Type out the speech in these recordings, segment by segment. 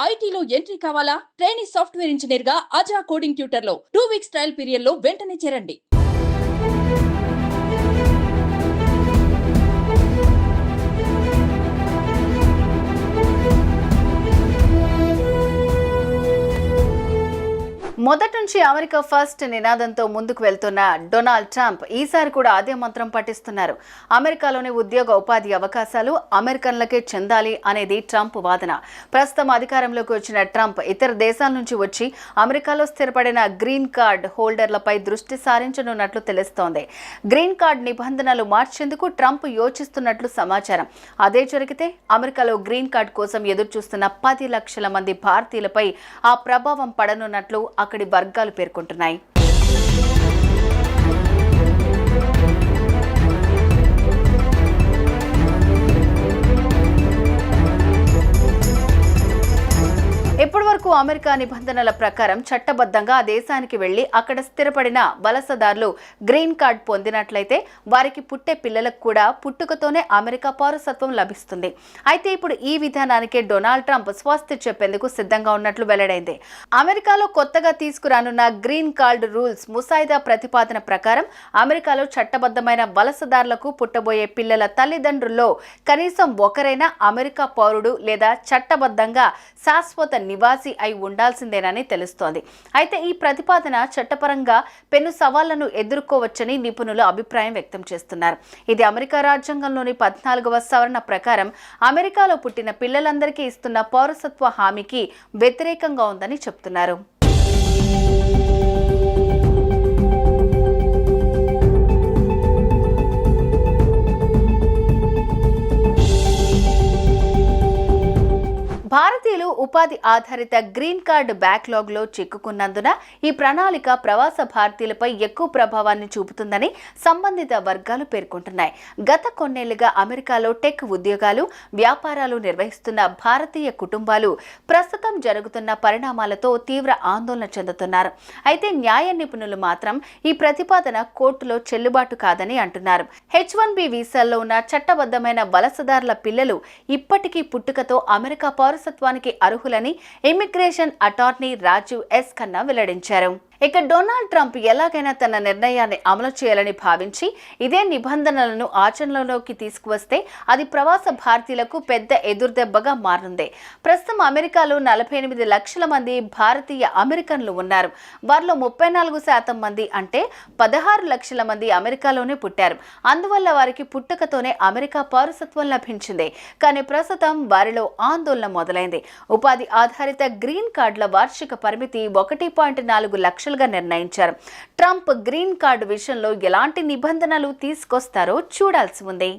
ఐటీలో ఎంట్రీ కావాలా? Trainee software engineer గా అజా కోడింగ్ ట్యూటర్ లో 2 వీక్స్ ట్రయల్ పీరియడ్ లో వెంటనే చేరండి. మొదటి నుంచి అమెరికా ఫస్ట్ నినాదంతో ముందుకు వెళ్తున్న డొనాల్డ్ ట్రంప్ ఈసారి కూడా అదే మంత్రం పఠిస్తున్నారు. అమెరికాలోని ఉద్యోగ ఉపాధి అవకాశాలు అమెరికన్లకే చెందాలి అనేది ట్రంప్ వాదన. ప్రస్తుతం అధికారంలోకి వచ్చిన ట్రంప్ ఇతర దేశాల నుంచి వచ్చి అమెరికాలో స్థిరపడిన గ్రీన్ కార్డ్ హోల్డర్లపై దృష్టి సారించనున్నట్లు తెలుస్తోంది. గ్రీన్ కార్డ్ నిబంధనలు మార్చేందుకు ట్రంప్ యోచిస్తున్నట్లు సమాచారం. అదే జరిగితే అమెరికాలో గ్రీన్ కార్డ్ కోసం ఎదురుచూస్తున్న 10 లక్షల మంది భారతీయులపై ఆ ప్రభావం పడనున్నట్లు అక్కడి వర్గాలు పేర్కొంటున్నాయి. ఇప్పటి వరకు అమెరికా నిబంధనల ప్రకారం చట్టబద్ధంగా ఆ దేశానికి వెళ్లి అక్కడ స్థిరపడిన వలసదారులు గ్రీన్ కార్డ్ పొందినట్లయితే వారికి పుట్టే పిల్లలకు కూడా పుట్టుకతోనే అమెరికా పౌరసత్వం లభిస్తుంది. అయితే ఇప్పుడు ఈ విధానానికి డొనాల్డ్ ట్రంప్ స్వస్తి చెప్పేందుకు సిద్ధంగా ఉన్నట్లు వెల్లడైంది. అమెరికాలో కొత్తగా తీసుకురానున్న గ్రీన్ కార్డ్ రూల్స్ ముసాయిదా ప్రతిపాదన ప్రకారం అమెరికాలో చట్టబద్ధమైన వలసదారులకు పుట్టబోయే పిల్లల తల్లిదండ్రుల్లో కనీసం ఒకరైనా అమెరికా పౌరుడు లేదా చట్టబద్ధంగా శాశ్వత నివాసి అయి ఉండాల్సిందేనని తెలుస్తోంది. అయితే ఈ ప్రతిపాదన చట్టపరంగా పెను సవాళ్లను ఎదుర్కోవచ్చని నిపుణులు అభిప్రాయం వ్యక్తం చేస్తున్నారు. ఇది అమెరికా రాజ్యాంగంలోని 14వ సవరణ ప్రకారం అమెరికాలో పుట్టిన పిల్లలందరికీ ఇస్తున్న పౌరసత్వ హామీకి వ్యతిరేకంగా ఉందని చెబుతున్నారు. భారతీయులు ఉపాధి ఆధారిత గ్రీన్ కార్డు బ్యాక్లాగ్ లో చిక్కుకున్నందున ఈ ప్రణాళిక ప్రవాస భారతీయులపై ఎక్కువ ప్రభావాన్ని చూపుతుందని సంబంధిత వర్గాలు పేర్కొంటున్నాయి. గత కొన్నేళ్లుగా అమెరికాలో టెక్ ఉద్యోగాలు, వ్యాపారాలు నిర్వహిస్తున్న భారతీయ కుటుంబాలు ప్రస్తుతం జరుగుతున్న పరిణామాలతో తీవ్ర ఆందోళన చెందుతున్నారు. అయితే న్యాయ నిపుణులు మాత్రం ఈ ప్రతిపాదన కోర్టులో చెల్లుబాటు కాదని అంటున్నారు. H-1B వీసాల్లో ఉన్న చట్టబద్ధమైన వలసదారుల పిల్లలు ఇప్పటికీ పుట్టుకతో అమెరికా పౌరసత్వానికి అర్హులని immigration attorney Rajiv S Khanna వెల్లడించారు. ఇక డొనాల్డ్ ట్రంప్ ఎలాగైనా తన నిర్ణయాన్ని అమలు చేయాలని భావించి ఇదే నిబంధనలను ఆచరణలోకి తీసుకువస్తే అది ప్రవాస భారతీయులకు పెద్ద ఎదురుదెబ్బగా మారనుంది. ప్రస్తుతం అమెరికాలో 48 లక్షల మంది భారతీయ అమెరికన్లు ఉన్నారు. వారిలో 34% మంది అంటే 16 లక్షల మంది అమెరికాలోనే పుట్టారు. అందువల్ల వారికి పుట్టుకతోనే అమెరికా పౌరసత్వం లభించింది. కానీ ప్రస్తుతం వారిలో ఆందోళన మొదలైంది. ఉపాధి ఆధారిత గ్రీన్ కార్డుల వార్షిక పరిమితి 1.4 లక్షలుగా నిర్ణయించారు. ట్రంప్ గ్రీన్ కార్డు విషయంలో ఎలాంటి నిబంధనలు తీసుకొస్తారో చూడాల్సి ఉంది.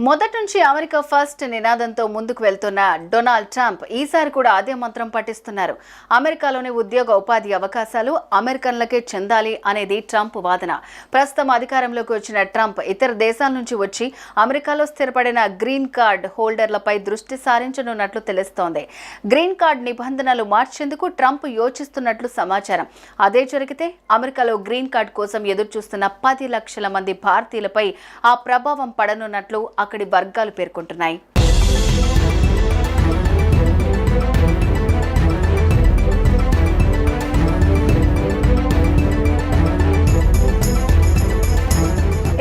మొదటి నుంచి అమెరికా ఫస్ట్ నినాదంతో ముందుకు వెళ్తున్న డొనాల్డ్ ట్రంప్ ఈసారి కూడా అదే మంత్రం పఠిస్తున్నారు. అమెరికాలోని ఉద్యోగ ఉపాధి అవకాశాలు అమెరికన్లకే చెందాలి అనేది ట్రంప్ వాదన. ప్రస్తుతం అధికారంలోకి వచ్చిన ట్రంప్ ఇతర దేశాల నుంచి వచ్చి అమెరికాలో స్థిరపడిన గ్రీన్ కార్డ్ హోల్డర్లపై దృష్టి సారించనున్నట్లు తెలుస్తోంది. గ్రీన్ కార్డ్ నిబంధనలు మార్చేందుకు ట్రంప్ యోచిస్తున్నట్లు సమాచారం. అదే జరిగితే అమెరికాలో గ్రీన్ కార్డ్ కోసం ఎదురుచూస్తున్న 10 లక్షల మంది భారతీయులపై ఆ ప్రభావం పడనున్నట్లు అక్కడి వర్గాలు పేర్కొంటున్నాయి.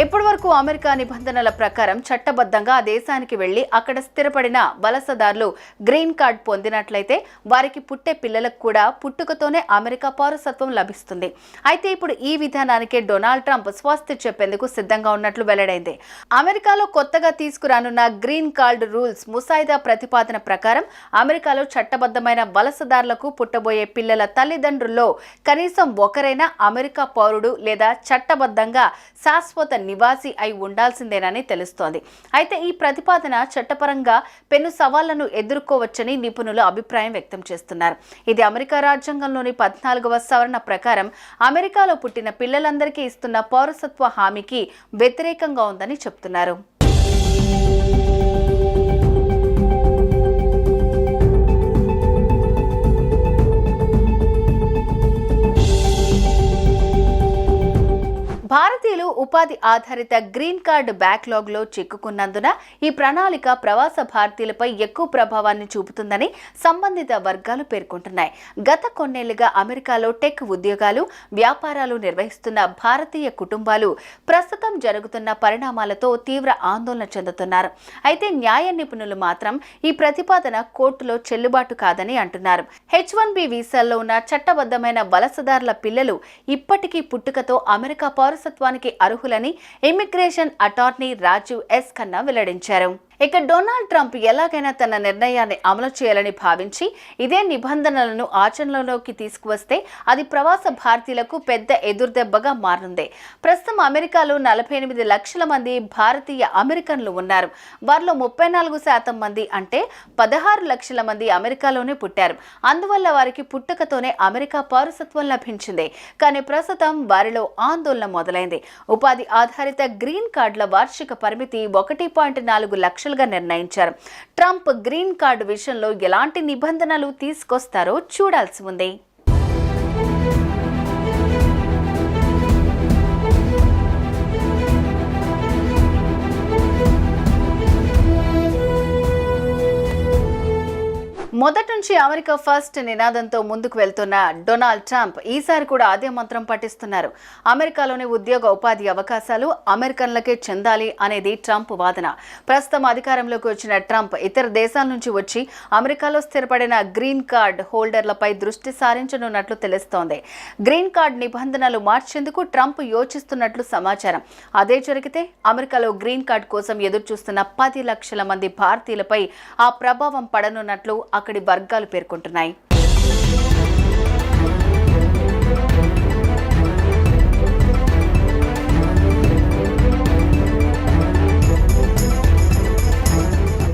ఇప్పటి వరకు అమెరికా నిబంధనల ప్రకారం చట్టబద్ధంగా ఆ దేశానికి వెళ్లి అక్కడ స్థిరపడిన వలసదారులు గ్రీన్ కార్డ్ పొందినట్లయితే వారికి పుట్టే పిల్లలకు కూడా పుట్టుకతోనే అమెరికా పౌరసత్వం లభిస్తుంది. అయితే ఇప్పుడు ఈ విధానానికి డొనాల్డ్ ట్రంప్ స్వస్తి చెప్పేందుకు సిద్ధంగా ఉన్నట్లు వెల్లడైంది. అమెరికాలో కొత్తగా తీసుకురానున్న గ్రీన్ కార్డ్ రూల్స్ ముసాయిదా ప్రతిపాదన ప్రకారం అమెరికాలో చట్టబద్ధమైన వలసదారులకు పుట్టబోయే పిల్లల తల్లిదండ్రుల్లో కనీసం ఒకరైనా అమెరికా పౌరుడు లేదా చట్టబద్ధంగా శాశ్వత నివాసి అయి ఉండాల్సిందేనని తెలుస్తోంది. అయితే ఈ ప్రతిపాదన చట్టపరంగా పెను సవాళ్లను ఎదుర్కోవచ్చని నిపుణులు అభిప్రాయం వ్యక్తం చేస్తున్నారు. ఇది అమెరికా రాజ్యాంగంలోని 14వ సవరణ ప్రకారం అమెరికాలో పుట్టిన పిల్లలందరికీ ఇస్తున్న పౌరసత్వ హామీకి వ్యతిరేకంగా ఉందని చెబుతున్నారు. భారతీయులు ఉపాధి ఆధారిత గ్రీన్ కార్డ్ బ్యాక్లాగ్లో చిక్కుకున్నందున ఈ ప్రణాళిక ప్రవాస భారతీయులపై ఎక్కువ ప్రభావాన్ని చూపుతుందని సంబంధిత వర్గాలు పేర్కొంటున్నాయి. గత కొన్నేళ్లుగా అమెరికాలో టెక్ ఉద్యోగాలు, వ్యాపారాలు నిర్వహిస్తున్న భారతీయ కుటుంబాలు ప్రస్తుతం జరుగుతున్న పరిణామాలతో తీవ్ర ఆందోళన చెందుతున్నారు. అయితే న్యాయ నిపుణులు మాత్రం ఈ ప్రతిపాదన కోర్టులో చెల్లుబాటు కాదని అంటున్నారు. H-1B వీసాల్లో ఉన్న చట్టబద్ధమైన వలసదారుల పిల్లలు ఇప్పటికీ పుట్టుకతో అమెరికా పౌరసత్వానికి అర్హులని immigration attorney Rajiv S Khanna వెల్లడించారు. ఇక డొనాల్డ్ ట్రంప్ ఎలాగైనా తన నిర్ణయాన్ని అమలు చేయాలని భావించి ఇదే నిబంధనలను ఆచరణలోకి తీసుకువస్తే అది ప్రవాస భారతీయులకు పెద్ద ఎదురుదెబ్బగా మారనుంది. ప్రస్తుతం అమెరికాలో 48 లక్షల మంది భారతీయ అమెరికన్లు ఉన్నారు. వారిలో 34% మంది అంటే 16 లక్షల మంది అమెరికాలోనే పుట్టారు. అందువల్ల వారికి పుట్టుకతోనే అమెరికా పౌరసత్వం లభించింది. కానీ ప్రస్తుతం వారిలో ఆందోళన మొదలైంది. ఉపాధి ఆధారిత గ్రీన్ కార్డుల వార్షిక పరిమితి 1.4 లక్షలుగా నిర్ణయించారు. ట్రంప్ గ్రీన్ కార్డు విషయంలో ఎలాంటి నిబంధనలు తీసుకొస్తారో చూడాల్సి ఉంది. మొదటి నుంచి అమెరికా ఫస్ట్ నినాదంతో ముందుకు వెళ్తున్న డొనాల్డ్ ట్రంప్ ఈసారి కూడా అదే మంత్రం పఠిస్తున్నారు. అమెరికాలోని ఉద్యోగ ఉపాధి అవకాశాలు అమెరికన్లకే చెందాలి అనేది ట్రంప్ వాదన. ప్రస్తుతం అధికారంలోకి వచ్చిన ట్రంప్ ఇతర దేశాల నుంచి వచ్చి అమెరికాలో స్థిరపడిన గ్రీన్ కార్డ్ హోల్డర్లపై దృష్టి సారించనున్నట్లు తెలుస్తోంది. గ్రీన్ కార్డ్ నిబంధనలు మార్చేందుకు ట్రంప్ యోచిస్తున్నట్లు సమాచారం. అదే జరిగితే అమెరికాలో గ్రీన్ కార్డ్ కోసం ఎదురుచూస్తున్న 10 లక్షల మంది భారతీయులపై ఆ ప్రభావం పడనున్నట్లు అక్కడి వర్గాలు పేర్కొంటున్నాయి.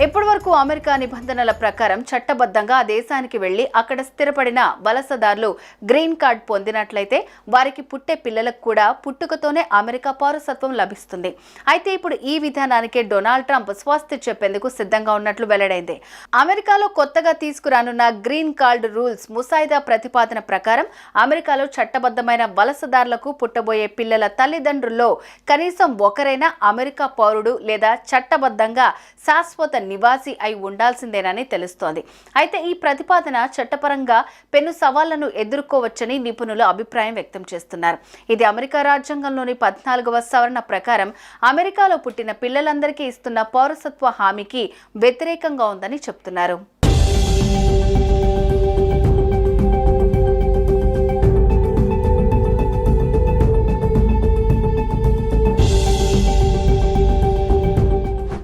ఇప్పటి వరకు అమెరికా నిబంధనల ప్రకారం చట్టబద్ధంగా ఆ దేశానికి వెళ్లి అక్కడ స్థిరపడిన వలసదారులు గ్రీన్ కార్డ్ పొందినట్లయితే వారికి పుట్టే పిల్లలకు కూడా పుట్టుకతోనే అమెరికా పౌరసత్వం లభిస్తుంది. అయితే ఇప్పుడు ఈ విధానానికి డొనాల్డ్ ట్రంప్ స్వస్తి చెప్పేందుకు సిద్ధంగా ఉన్నట్లు వెల్లడైంది. అమెరికాలో కొత్తగా తీసుకురానున్న గ్రీన్ కార్డ్ రూల్స్ ముసాయిదా ప్రతిపాదన ప్రకారం అమెరికాలో చట్టబద్ధమైన వలసదారులకు పుట్టబోయే పిల్లల తల్లిదండ్రుల్లో కనీసం ఒకరైనా అమెరికా పౌరుడు లేదా చట్టబద్ధంగా శాశ్వత నివాసి అయి ఉండాల్సిందేనని తెలుస్తోంది. అయితే ఈ ప్రతిపాదన చట్టపరంగా పెను సవాళ్లను ఎదుర్కోవచ్చని నిపుణులు అభిప్రాయం వ్యక్తం చేస్తున్నారు. ఇది అమెరికా రాజ్యాంగంలోని 14వ సవరణ ప్రకారం అమెరికాలో పుట్టిన పిల్లలందరికీ ఇస్తున్న పౌరసత్వ హామీకి వ్యతిరేకంగా ఉందని చెప్తున్నారు.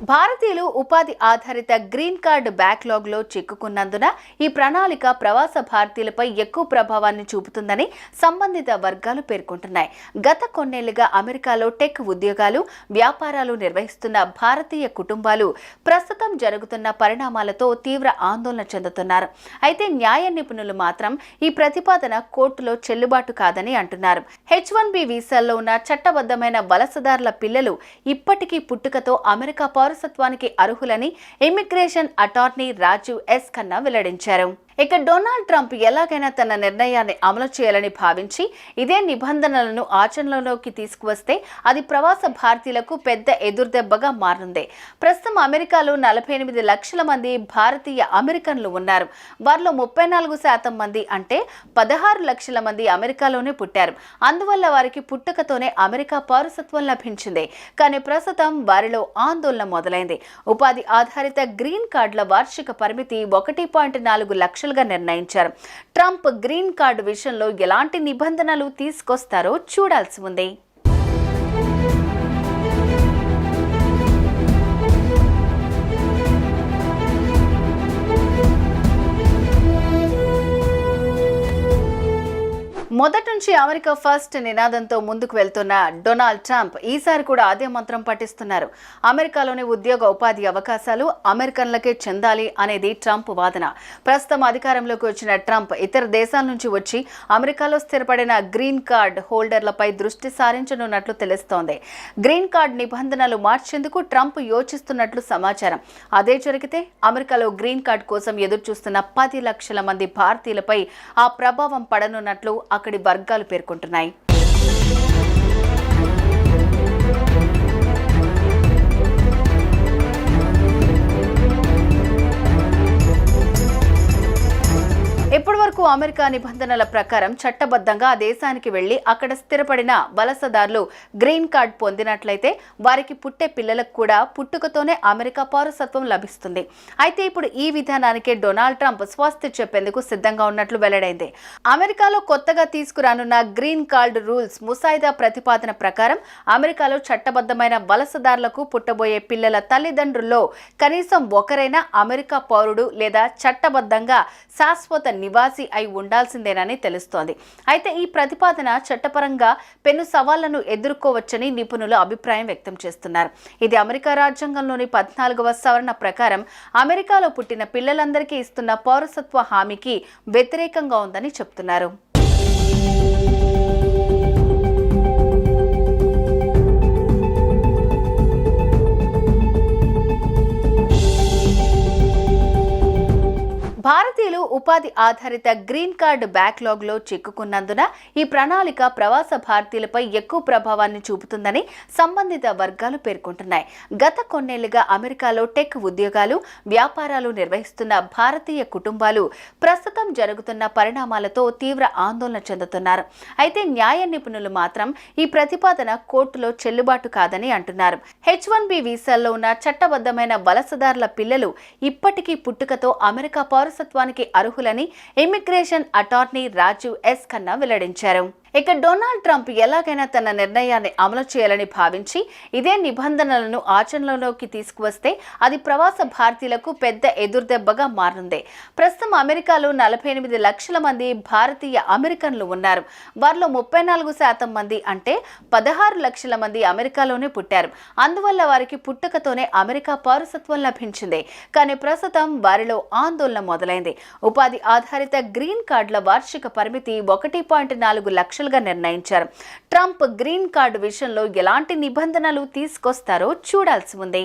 భారతీయులు ఉపాధి ఆధారిత గ్రీన్ కార్డ్ బ్యాక్లాగ్లో చిక్కుకున్నందున ఈ ప్రణాళిక ప్రవాస భారతీయులపై ఎక్కువ ప్రభావాన్ని చూపుతుందని సంబంధిత వర్గాలు పేర్కొంటున్నాయి. గత కొన్నేళ్లుగా అమెరికాలో టెక్ ఉద్యోగాలు, వ్యాపారాలు నిర్వహిస్తున్న భారతీయ కుటుంబాలు ప్రస్తుతం జరుగుతున్న పరిణామాలతో తీవ్ర ఆందోళన చెందుతున్నారు. అయితే న్యాయ నిపుణులు మాత్రం ఈ ప్రతిపాదన కోర్టులో చెల్లుబాటు కాదని అంటున్నారు. H-1B వీసాల్లో ఉన్న చట్టబద్ధమైన వలసదారుల పిల్లలు ఇప్పటికీ పుట్టుకతో అమెరికా పౌరసత్వానికి అర్హులని immigration attorney Rajiv S Khanna వెల్లడించారు. ఇక డొనాల్డ్ ట్రంప్ ఎలాగైనా తన నిర్ణయాన్ని అమలు చేయాలని భావించి ఇదే నిబంధనలను ఆచరణలోకి తీసుకువస్తే అది ప్రవాస భారతీయులకు పెద్ద ఎదురుదెబ్బగా మారనుంది. ప్రస్తుతం అమెరికాలో 48 లక్షల మంది భారతీయ అమెరికన్లు ఉన్నారు. వారిలో 34% మంది అంటే 16 లక్షల మంది అమెరికాలోనే పుట్టారు. అందువల్ల వారికి పుట్టుకతోనే అమెరికా పౌరసత్వం లభించింది. కానీ ప్రస్తుతం వారిలో ఆందోళన మొదలైంది. ఉపాధి ఆధారిత గ్రీన్ కార్డుల వార్షిక పరిమితి 1.4 లక్షలుగా నిర్ణయించారు. ట్రంప్ గ్రీన్ కార్డు విషయంలో ఎలాంటి నిబంధనలు తీసుకొస్తారో చూడాల్సి ఉంది. మొదటి నుంచి అమెరికా ఫస్ట్ నినాదంతో ముందుకు వెళ్తున్న డొనాల్డ్ ట్రంప్ ఈసారి కూడా అదే మంత్రం పఠిస్తున్నారు. అమెరికాలోని ఉద్యోగ ఉపాధి అవకాశాలు అమెరికన్లకే చెందాలి అనేది ట్రంప్ వాదన. ప్రస్తుతం అధికారంలోకి వచ్చిన ట్రంప్ ఇతర దేశాల నుంచి వచ్చి అమెరికాలో స్థిరపడిన గ్రీన్ కార్డ్ హోల్డర్లపై దృష్టి సారించనున్నట్లు తెలుస్తోంది. గ్రీన్ కార్డ్ నిబంధనలు మార్చేందుకు ట్రంప్ యోచిస్తున్నట్లు సమాచారం. అదే జరిగితే అమెరికాలో గ్రీన్ కార్డ్ కోసం ఎదురుచూస్తున్న 10 లక్షల మంది భారతీయులపై ఆ ప్రభావం పడనున్నట్లు అక్కడి వర్గాలు పేర్కొంటున్నాయి. ఇప్పటి వరకు అమెరికా నిబంధనల ప్రకారం చట్టబద్ధంగా ఆ దేశానికి వెళ్లి అక్కడ స్థిరపడిన వలసదారులు గ్రీన్ కార్డ్ పొందినట్లయితే వారికి పుట్టే పిల్లలకు కూడా పుట్టుకతోనే అమెరికా పౌరసత్వం లభిస్తుంది. అయితే ఇప్పుడు ఈ విధానానికే డొనాల్డ్ ట్రంప్ స్వస్తి చెప్పేందుకు సిద్ధంగా ఉన్నట్లు వెల్లడైంది. అమెరికాలో కొత్తగా తీసుకురానున్న గ్రీన్ కార్డ్ రూల్స్ ముసాయిదా ప్రతిపాదన ప్రకారం అమెరికాలో చట్టబద్ధమైన వలసదారులకు పుట్టబోయే పిల్లల తల్లిదండ్రుల్లో కనీసం ఒకరైనా అమెరికా పౌరుడు లేదా చట్టబద్ధంగా శాశ్వత నివాసి అయి ఉండాల్సిందేనని తెలుస్తోంది. అయితే ఈ ప్రతిపాదన చట్టపరంగా పెను సవాళ్లను ఎదుర్కోవచ్చని నిపుణులు అభిప్రాయం వ్యక్తం చేస్తున్నారు. ఇది అమెరికా రాజ్యాంగంలోని 14వ సవరణ ప్రకారం అమెరికాలో పుట్టిన పిల్లలందరికీ ఇస్తున్న పౌరసత్వ హామీకి వ్యతిరేకంగా ఉందని చెప్తున్నారు. భారతీయులు ఉపాధి ఆధారిత గ్రీన్ కార్డ్ బ్యాక్లాగ్లో చిక్కుకున్నందున ఈ ప్రణాళిక ప్రవాస భారతీయులపై ఎక్కువ ప్రభావాన్ని చూపుతుందని సంబంధిత వర్గాలు పేర్కొంటున్నాయి. గత కొన్నేళ్లుగా అమెరికాలో టెక్ ఉద్యోగాలు, వ్యాపారాలు నిర్వహిస్తున్న భారతీయ కుటుంబాలు ప్రస్తుతం జరుగుతున్న పరిణామాలతో తీవ్ర ఆందోళన చెందుతున్నారు. అయితే న్యాయ నిపుణులు మాత్రం ఈ ప్రతిపాదన కోర్టులో చెల్లుబాటు కాదని అంటున్నారు. H-1B వీసాల్లో ఉన్న చట్టబద్ధమైన వలసదారుల పిల్లలు ఇప్పటికీ పుట్టుకతో అమెరికా పౌరసత్వానికి అర్హులని immigration attorney Rajiv S Khanna వెల్లడించారు. ఇక డొనాల్డ్ ట్రంప్ ఎలాగైనా తన నిర్ణయాన్ని అమలు చేయాలని భావించి ఇదే నిబంధనలను ఆచరణలోకి తీసుకువస్తే అది ప్రవాస భారతీయులకు పెద్ద ఎదురుదెబ్బగా మారనుంది. ప్రస్తుతం అమెరికాలో 48 లక్షల మంది భారతీయ అమెరికన్లు ఉన్నారు. వారిలో 34% మంది అంటే 16 లక్షల మంది అమెరికాలోనే పుట్టారు. అందువల్ల వారికి పుట్టుకతోనే అమెరికా పౌరసత్వం లభించింది. కానీ ప్రస్తుతం వారిలో ఆందోళన మొదలైంది. ఉపాధి ఆధారిత గ్రీన్ కార్డుల వార్షిక పరిమితి 1.4 లక్షలుగా నిర్ణయించారు. ట్రంప్ గ్రీన్ కార్డు విషయంలో ఎలాంటి నిబంధనలు తీసుకొస్తారో చూడాల్సి ఉంది.